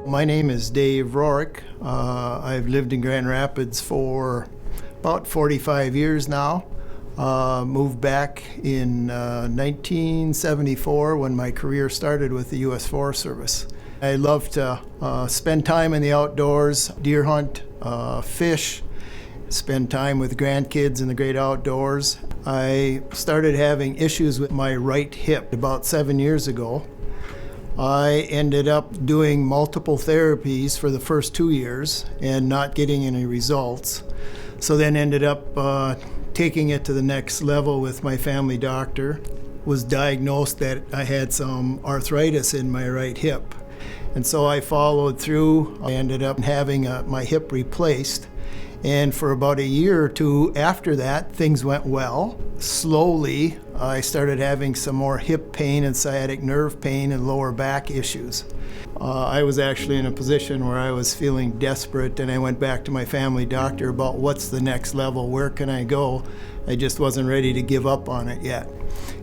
My name is Dave Rorick. I've lived in Grand Rapids for about 45 years now. Moved back in 1974 when my career started with the U.S. Forest Service. I love to spend time in the outdoors, deer hunt, fish, spend time with grandkids in the great outdoors. I started having issues with my right hip about 7 years ago. I ended up doing multiple therapies for the first 2 years and not getting any results. So then ended up taking it to the next level with my family doctor. Was diagnosed that I had some arthritis in my right hip. And so I followed through. I ended up having my hip replaced. And for about a year or two after that, things went well. Slowly, I started having some more hip pain and sciatic nerve pain and lower back issues. I was actually in a position where I was feeling desperate, and I went back to my family doctor about what's the next level, where can I go? I just wasn't ready to give up on it yet.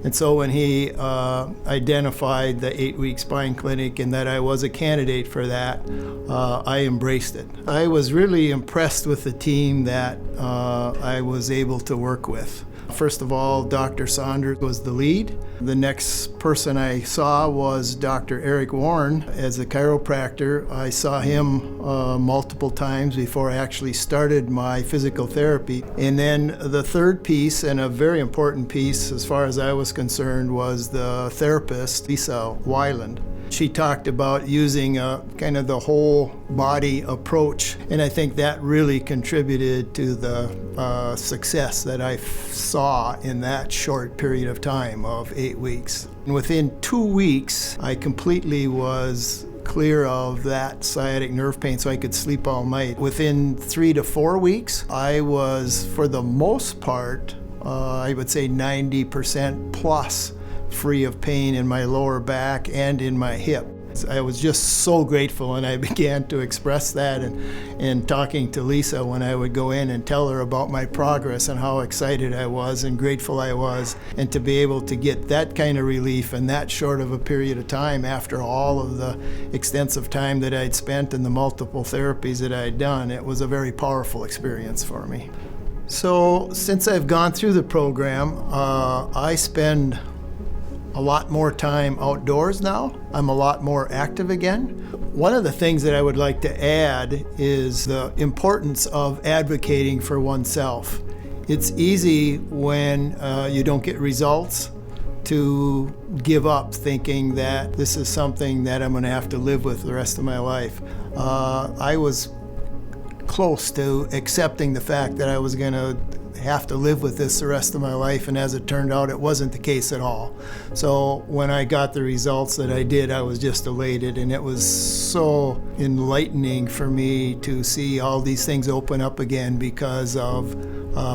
And so when he identified the 8-week spine clinic and that I was a candidate for that, I embraced it. I was really impressed with the team that I was able to work with. First of all, Dr. Saunders was the lead. The next person I saw was Dr. Eric Warren as a chiropractor. I saw him multiple times before I actually started my physical therapy. And then the third piece, and a very important piece as far as I was concerned, was the therapist, Lisa Weiland. She talked about using kind of the whole body approach, and I think that really contributed to the success that I saw in that short period of time of 8 weeks. And within 2 weeks, I completely was clear of that sciatic nerve pain so I could sleep all night. Within 3 to 4 weeks, I was, for the most part, I would say 90% plus free of pain in my lower back and in my hip. I was just so grateful, and I began to express that and talking to Lisa when I would go in and tell her about my progress and how excited I was and grateful I was, and to be able to get that kind of relief in that short of a period of time after all of the extensive time that I'd spent and the multiple therapies that I'd done. It was a very powerful experience for me. So since I've gone through the program, I spend a lot more time outdoors now. I'm a lot more active again. One of the things that I would like to add is the importance of advocating for oneself. It's easy when you don't get results to give up thinking that this is something that I'm going to have to live with the rest of my life. I was close to accepting the fact that I was going to have to live with this the rest of my life, and as it turned out, it wasn't the case at all. So when I got the results that I did, I was just elated, and it was so enlightening for me to see all these things open up again because of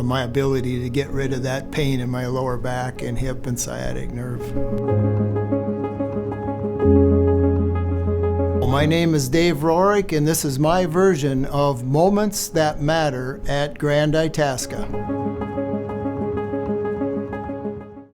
my ability to get rid of that pain in my lower back and hip and sciatic nerve. My name is Dave Rorick, and this is my version of Moments That Matter at Grand Itasca.